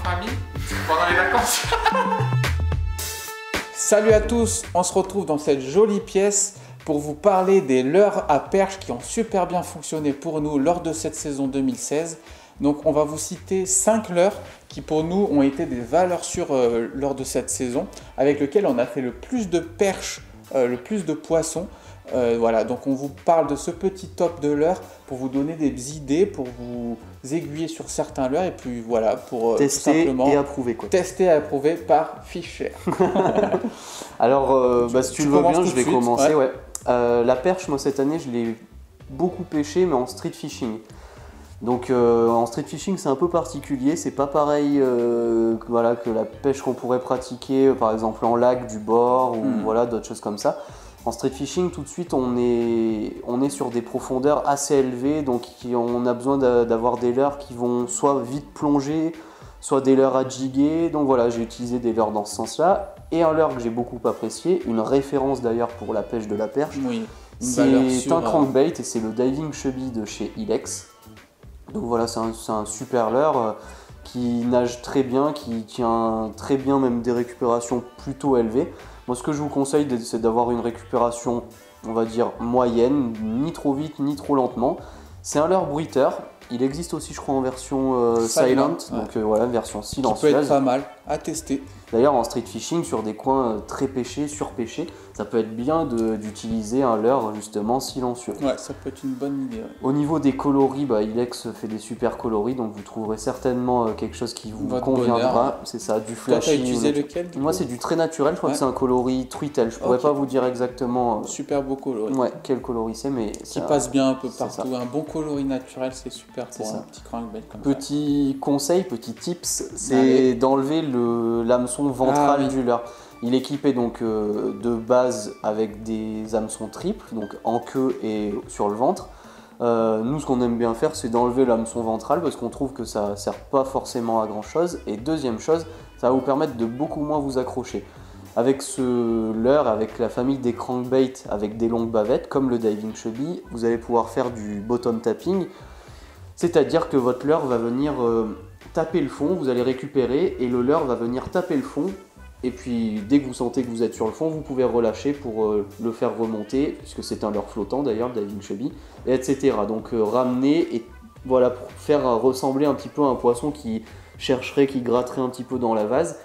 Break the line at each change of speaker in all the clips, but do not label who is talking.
famille pendant les vacances.
Salut à tous, on se retrouve dans cette jolie pièce pour vous parler des leurres à perche qui ont super bien fonctionné pour nous lors de cette saison 2016. Donc on va vous citer 5 leurres qui pour nous ont été des valeurs sûres lors de cette saison, avec lesquelles on a fait le plus de perches, le plus de poissons. Voilà, donc on vous parle de ce petit top de leurres pour vous donner des idées, pour vous aiguiller sur certains leurres et puis voilà, pour
tester
tout simplement
et approuver quoi.
Tester et approuver par Fischer.
Alors si tu le veux bien, je vais commencer.
Ouais.
La perche, moi cette année, je l'ai beaucoup pêché, mais en street fishing. Donc en street fishing, c'est un peu particulier, c'est pas pareil voilà, que la pêche qu'on pourrait pratiquer, par exemple en lac du bord ou voilà, d'autres choses comme ça. En street fishing, tout de suite, on est sur des profondeurs assez élevées, donc on a besoin d'avoir des leurres qui vont soit vite plonger, soit des leurres à jiguer. Donc voilà, j'ai utilisé des leurres dans ce sens-là. Et un leurre que j'ai beaucoup apprécié, une référence d'ailleurs pour la pêche de la perche,
Oui,
c'est un crankbait et c'est le Diving Chubby de chez Ilex. Donc voilà, c'est un super leurre qui nage très bien, qui tient très bien même des récupérations plutôt élevées. Moi, ce que je vous conseille, c'est d'avoir une récupération, on va dire, moyenne, ni trop vite, ni trop lentement. C'est un leurre bruiteur. Il existe aussi, je crois, en version silent,
ouais.
donc voilà, version silencieuse.
Qui peut être pas mal à tester.
D'ailleurs, en street fishing, sur des coins très pêchés, surpêchés, ça peut être bien d'utiliser un leurre justement silencieux.
Ouais, ça peut être une bonne idée. Ouais.
Au niveau des coloris, Ilex fait des super coloris, donc vous trouverez certainement quelque chose qui vous conviendra. C'est ça, du flashy.
Toi, t'as utilisé lequel?
Moi, c'est du très naturel. Je crois que c'est un coloris truitel. Je pourrais pas vous dire exactement.
Super beau coloris.
Ouais, quel coloris c'est, mais
qui passe bien un peu partout. Un bon coloris naturel, c'est super pour un petit crankbait comme ça.
Petit conseil, petit tips, c'est d'enlever l'hameçon ventral du leurre. Il est équipé donc de base avec des hameçons triples, donc en queue et sur le ventre. Nous, ce qu'on aime bien faire, c'est d'enlever l'hameçon ventral parce qu'on trouve que ça ne sert pas forcément à grand chose. Et deuxième chose, ça va vous permettre de beaucoup moins vous accrocher. Avec ce leurre, avec la famille des crankbaits avec des longues bavettes, comme le Diving Chubby, vous allez pouvoir faire du bottom tapping. C'est-à-dire que votre leurre va venir taper le fond, vous allez récupérer et le leurre va venir taper le fond. Et puis dès que vous sentez que vous êtes sur le fond, vous pouvez relâcher pour le faire remonter, puisque c'est un leurre flottant d'ailleurs, le Diving Chubby, etc. Donc ramener et voilà, pour faire ressembler un petit peu à un poisson qui chercherait, qui gratterait un petit peu dans la vase.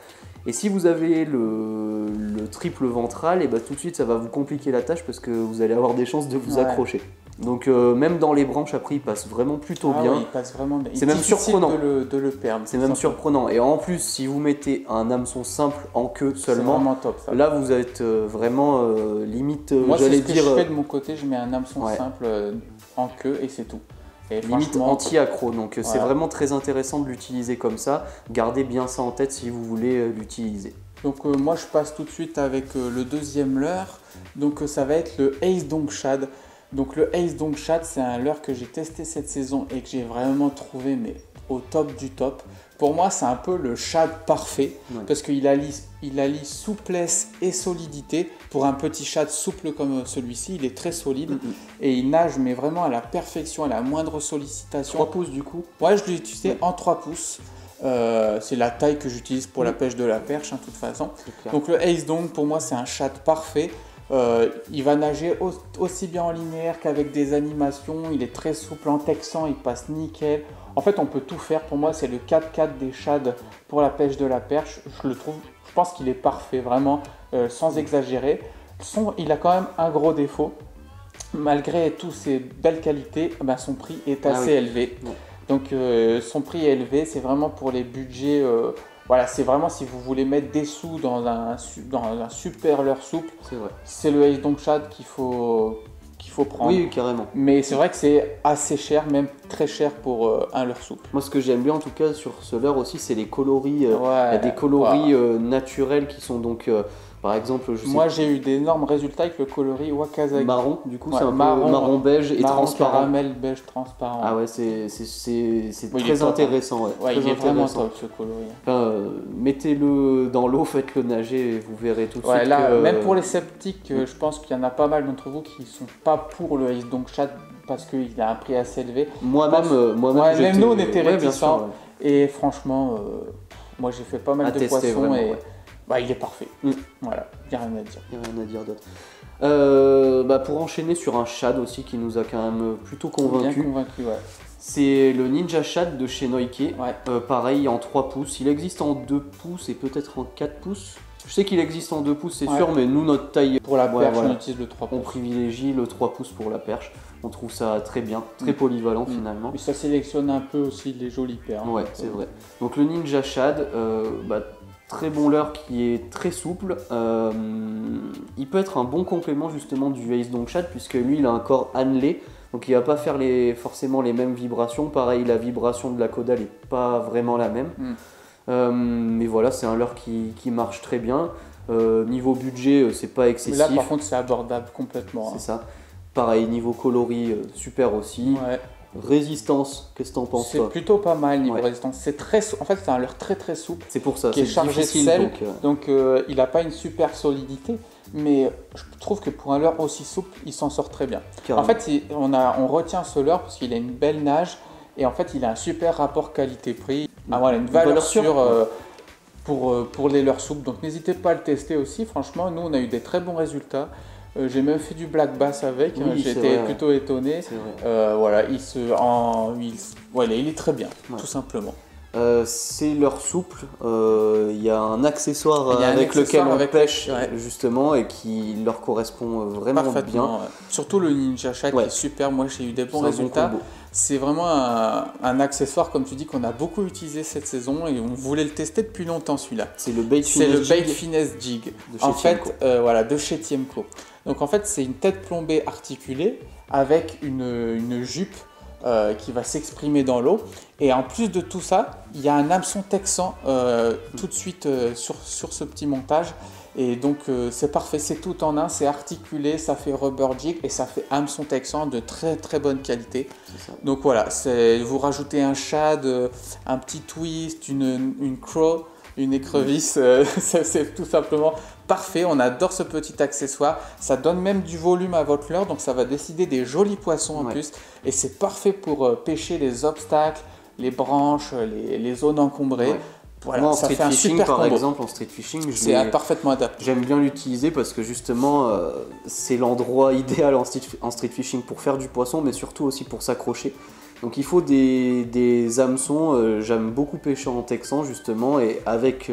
Et si vous avez le triple ventral, et tout de suite ça va vous compliquer la tâche parce que vous allez avoir des chances de vous accrocher. Donc même dans les branches après il passe vraiment plutôt bien.
Oui, il passe vraiment bien.
C'est même surprenant
de le perdre.
C'est même surprenant. Et en plus si vous mettez un hameçon simple en queue seulement,
vraiment top, ça.
Là vous êtes vraiment limite.
Moi c'est ce que je fais de mon côté, je mets un hameçon simple en queue et c'est tout. Et
limite anti-accro, donc c'est vraiment très intéressant de l'utiliser comme ça. Gardez bien ça en tête si vous voulez l'utiliser.
Donc moi je passe tout de suite avec le deuxième leurre, donc ça va être le Ace Dong Shad. Donc le Ace Dong Shad, c'est un leurre que j'ai testé cette saison et que j'ai vraiment trouvé mais au top du top. Pour moi c'est un peu le shad parfait parce qu'il allie souplesse et solidité. Pour un petit shad souple comme celui-ci, il est très solide et il nage mais vraiment à la perfection, à la moindre sollicitation.
3 pouces du coup?
Ouais, je l'ai utilisé en 3 pouces. C'est la taille que j'utilise pour la pêche de la perche, de toute façon. Donc le Ace Dong, pour moi, c'est un shad parfait. Il va nager aussi bien en linéaire qu'avec des animations. Il est très souple en texan, il passe nickel. En fait, on peut tout faire. Pour moi, c'est le 4x4 des shads pour la pêche de la perche. Je pense qu'il est parfait, vraiment, sans exagérer. Il a quand même un gros défaut. Malgré toutes ses belles qualités, son prix est assez élevé. Donc son prix est élevé, c'est vraiment pour les budgets, voilà, c'est vraiment si vous voulez mettre des sous dans un super leurre souple, c'est le Ace Dong Shad qu'il faut prendre.
Oui, carrément.
Mais c'est vrai que c'est assez cher, même très cher pour un leurre souple.
Moi ce que j'aime bien en tout cas sur ce leurre aussi, c'est les coloris, il y a des coloris naturels qui sont donc... Par exemple,
moi j'ai eu d'énormes résultats avec le coloris Wakazaki.
Marron, du coup c'est un peu marron beige et transparent.
Caramel beige transparent.
Ah ouais, c'est très intéressant.
Ouais, il est vraiment top ce coloris.
Mettez-le dans l'eau, faites-le nager et vous verrez tout de suite.
Là, même pour les sceptiques, je pense qu'il y en a pas mal d'entre vous qui ne sont pas pour le Ace Dong Shad parce qu'il a un prix assez élevé.
Moi-même,
même nous on était réticents. Et franchement, Moi j'ai fait pas mal
À
de
tester,
poissons
vraiment,
et
ouais.
bah, il est parfait. Voilà, il n'y a rien à dire.
Il n'y a rien à dire d'autre. Pour enchaîner sur un shad aussi qui nous a quand même plutôt
Bien
convaincu.
convaincu, ouais.
C'est le Ninja Shad de chez Noike.
Ouais.
Pareil en 3 pouces. Il existe en 2 pouces et peut-être en 4 pouces. Je sais qu'il existe en 2 pouces, c'est sûr, mais nous, notre taille.
Pour la perche,
voilà.
on utilise le 3 pouces.
On privilégie le 3 pouces pour la perche. On trouve ça très bien, très polyvalent finalement.
Mais ça sélectionne un peu aussi les jolies perles.
Ouais, c'est vrai. Donc le Ninja Shad, très bon leurre qui est très souple. Il peut être un bon complément justement du Ace Dong Shad puisque lui il a un corps annelé. Donc il va pas faire forcément les mêmes vibrations. Pareil, la vibration de la caudale n'est pas vraiment la même. Mais voilà, c'est un leurre qui marche très bien. Niveau budget, c'est pas excessif.
Mais là par contre c'est abordable complètement.
C'est ça. Pareil, niveau coloris, super aussi.
Ouais.
Résistance, qu'est-ce que t'en penses toi?
C'est plutôt pas mal niveau résistance. C'est en fait c'est un leurre très très souple.
C'est pour ça.
Qui est chargé de sel.
Donc,
il n'a pas une super solidité. Mais je trouve que pour un leurre aussi souple, il s'en sort très bien.
Carrément.
En fait, on retient ce leurre parce qu'il a une belle nage et en fait, il a un super rapport qualité-prix. Voilà, une valeur sûre pour les leurres souples. Donc, n'hésitez pas à le tester aussi. Franchement, nous, on a eu des très bons résultats. J'ai même fait du black bass avec.
Oui,
J'étais plutôt étonné. Voilà, il est très bien, tout simplement.
C'est leurre souple, il y a un accessoire avec lequel on pêche justement et qui leur correspond vraiment bien.
Ouais. Surtout le Ninja Shad qui est super, moi j'ai eu des bons résultats. C'est vraiment un accessoire comme tu dis qu'on a beaucoup utilisé cette saison et on voulait le tester depuis longtemps celui-là.
C'est le Bait
Finesse Jig de chez Tiemco. Donc en fait c'est une tête plombée articulée avec une jupe qui va s'exprimer dans l'eau. Et en plus de tout ça, il y a un hameçon texan tout de suite sur ce petit montage. Et donc c'est parfait, c'est tout en un, c'est articulé, ça fait rubber jig et ça fait hameçon texan de très très bonne qualité. Donc voilà, vous rajoutez un shad, un petit twist, une crow, une écrevisse, c'est tout simplement parfait. On adore ce petit accessoire, ça donne même du volume à votre leurre, donc ça va décider des jolis poissons en plus. Et c'est parfait pour pêcher les obstacles, les branches, les zones encombrées. Voilà,
moi en
ça
street
fait un
fishing
super
par
combo.
exemple, en street fishing,
c'est parfaitement adapté.
J'aime bien l'utiliser parce que justement c'est l'endroit idéal en street fishing pour faire du poisson, mais surtout aussi pour s'accrocher. Donc il faut des hameçons, j'aime beaucoup pêcher en texan justement, et avec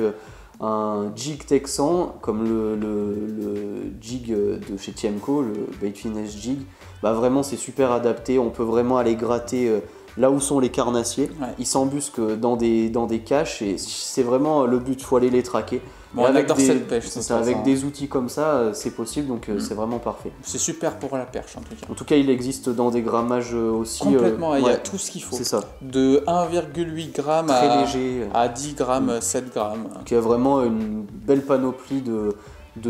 un jig texan comme le jig de chez Tiemco, le Bait Finesse Jig, vraiment c'est super adapté, on peut vraiment aller gratter là où sont les carnassiers. Ils s'embusquent dans des caches et c'est vraiment le but, il faut aller les traquer.
Bon, on adore cette pêche.
Avec des outils comme ça, c'est possible, donc c'est vraiment parfait.
C'est super pour la perche en tout cas.
En tout cas, il existe dans des grammages aussi.
Complètement, il y a tout ce qu'il faut.
C'est ça.
De 1,8 g
très léger,
à 10 g, 7 g.
Donc il y a vraiment une belle panoplie de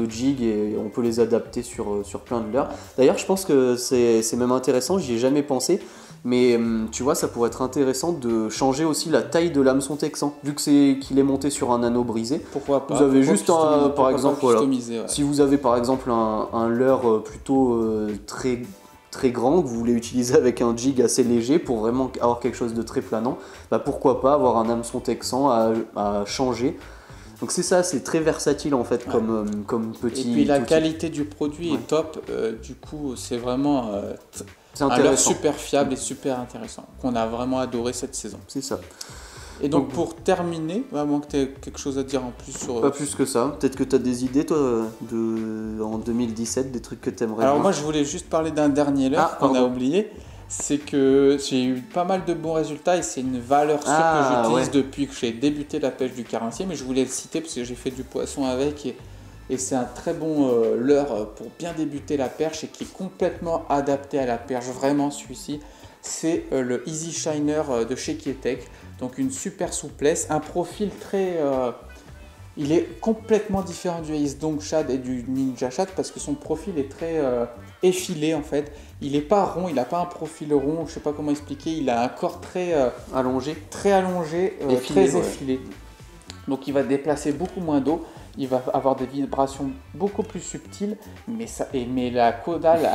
jigs et on peut les adapter sur plein de leurres. D'ailleurs, je pense que c'est même intéressant, j'y ai jamais pensé. Mais tu vois, ça pourrait être intéressant de changer aussi la taille de l'hameçon texan, vu que qu'il est monté sur un anneau brisé.
Pourquoi pas?
Vous avez juste par exemple, si vous avez par exemple un leurre plutôt très très grand que vous voulez utiliser avec un jig assez léger pour vraiment avoir quelque chose de très planant, pourquoi pas avoir un hameçon texan à changer. Donc c'est ça, c'est très versatile en fait comme petit.
Et puis la qualité du produit est top, du coup c'est vraiment un leurre super fiable et super intéressant, qu'on a vraiment adoré cette saison.
C'est ça.
Et donc pour terminer, à moins que tu aies quelque chose à dire en plus sur...
Pas plus que ça, peut-être que tu as des idées toi en 2017, des trucs que tu aimerais
Alors
voir.
moi je voulais juste parler d'un dernier leurre qu'on a oublié. C'est que j'ai eu pas mal de bons résultats et c'est une valeur sûre que j'utilise depuis que j'ai débuté la pêche du carnassier, mais je voulais le citer parce que j'ai fait du poisson avec et c'est un très bon leurre pour bien débuter la perche et qui est complètement adapté à la perche, vraiment celui-ci. C'est le Easy Shiner de chez Keitech, donc une super souplesse, un profil très... il est complètement différent du Ace Dong Shad et du Ninja Shad parce que son profil est très effilé en fait. Il n'est pas rond, il n'a pas un profil rond, je ne sais pas comment expliquer, il a un corps très allongé, effilé, très effilé. Donc il va déplacer beaucoup moins d'eau, il va avoir des vibrations beaucoup plus subtiles, mais la caudale,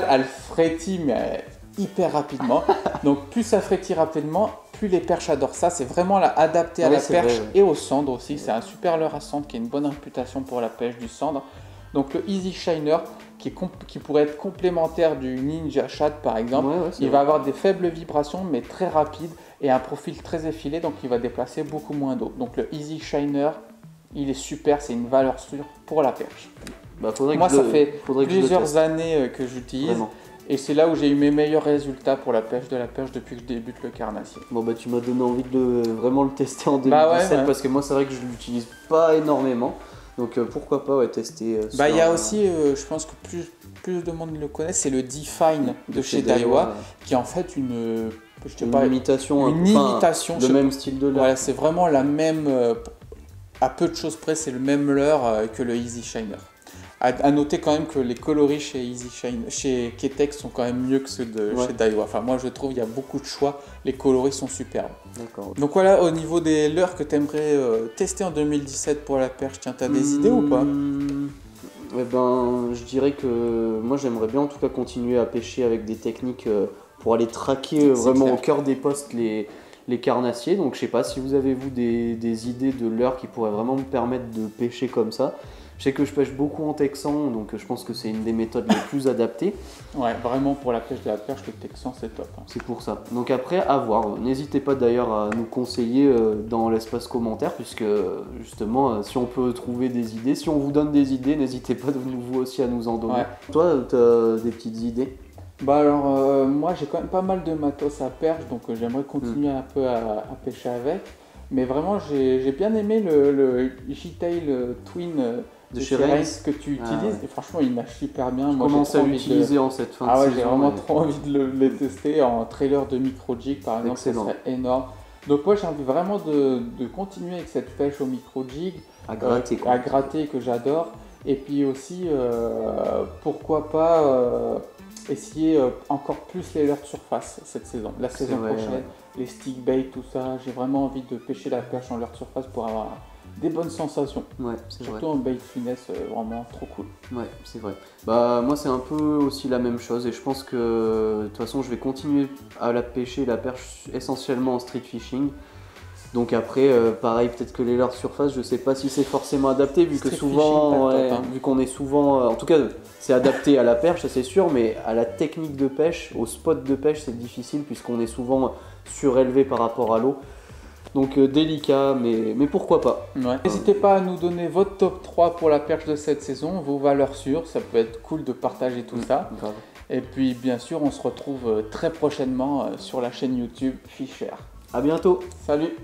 elle frétille, mais hyper rapidement. Donc plus ça frétille rapidement, plus les perches adorent ça. C'est vraiment adapté à la perche et au cendre aussi. C'est un super leurre à cendre qui a une bonne réputation pour la pêche du cendre. Donc le Easy Shiner qui pourrait être complémentaire du Ninja Shad par exemple. Il va avoir des faibles vibrations mais très rapides et un profil très effilé, donc il va déplacer beaucoup moins d'eau. Donc le Easy Shiner, il est super, c'est une valeur sûre pour la perche. Moi ça fait plusieurs années que j'utilise. Et c'est là où j'ai eu mes meilleurs résultats pour la pêche de la perche depuis que je débute le carnassier.
Bon bah tu m'as donné envie de vraiment le tester en 2017 parce que moi c'est vrai que je l'utilise pas énormément. Donc pourquoi pas tester
il y a aussi, je pense que plus de monde le connaît, c'est le Define de chez Daiwa, qui est en fait une imitation
de même style de leurre.
Voilà, c'est vraiment la même, à peu de choses près, c'est le même leurre que le Easy Shiner. À noter quand même que les coloris chez Ketex sont quand même mieux que ceux de chez Daiwa. Enfin, moi je trouve qu'il y a beaucoup de choix, les coloris sont superbes. Donc voilà, au niveau des leurres que tu aimerais tester en 2017 pour la perche, tiens, tu as des idées ou pas?
Je dirais que moi j'aimerais bien en tout cas continuer à pêcher avec des techniques pour aller traquer vraiment au cœur des postes les carnassiers. Donc je sais pas si vous avez des idées de leurres qui pourraient vraiment me permettre de pêcher comme ça. Je sais que je pêche beaucoup en texan, donc je pense que c'est une des méthodes les plus adaptées.
Ouais, vraiment pour la pêche de la perche, le texan c'est top.
C'est pour ça. Donc après, à voir. N'hésitez pas d'ailleurs à nous conseiller dans l'espace commentaire, puisque justement, si on peut trouver des idées, si on vous donne des idées, n'hésitez pas de vous aussi à nous en donner. Toi, tu as des petites idées?
Moi j'ai quand même pas mal de matos à perche, donc j'aimerais continuer un peu à pêcher avec. Mais vraiment, j'ai bien aimé le J-Tail Twin de chez Race que tu utilises. Et franchement, il marche super bien.
Je commence à l'utiliser en cette fin de saison.
J'ai vraiment trop envie de les tester en trailer de micro-jig par exemple. Ça serait énorme. Donc moi, j'ai envie vraiment de continuer avec cette pêche au micro-jig.
À gratter.
Que j'adore. Et puis aussi, pourquoi pas essayer encore plus les leurres de surface cette saison. La saison prochaine, les stick bait, tout ça. J'ai vraiment envie de pêcher la perche en leurre de surface pour avoir des bonnes sensations. Surtout en bait finesse, vraiment trop cool.
Ouais, c'est vrai. Moi, c'est un peu aussi la même chose et je pense que de toute façon, je vais continuer à pêcher la perche essentiellement en street fishing. Donc après, pareil, peut-être que les leurres de surface, je sais pas si c'est forcément adapté, vu que souvent, vu qu'on est souvent, en tout cas, c'est adapté à la perche, ça c'est sûr, mais à la technique de pêche, au spot de pêche, c'est difficile puisqu'on est souvent surélevé par rapport à l'eau. Donc délicat, mais pourquoi pas.
N'hésitez pas à nous donner votre top 3 pour la perche de cette saison, vos valeurs sûres, ça peut être cool de partager tout ça.
Grave.
Et puis bien sûr, on se retrouve très prochainement sur la chaîne YouTube Fisher.
À bientôt.
Salut.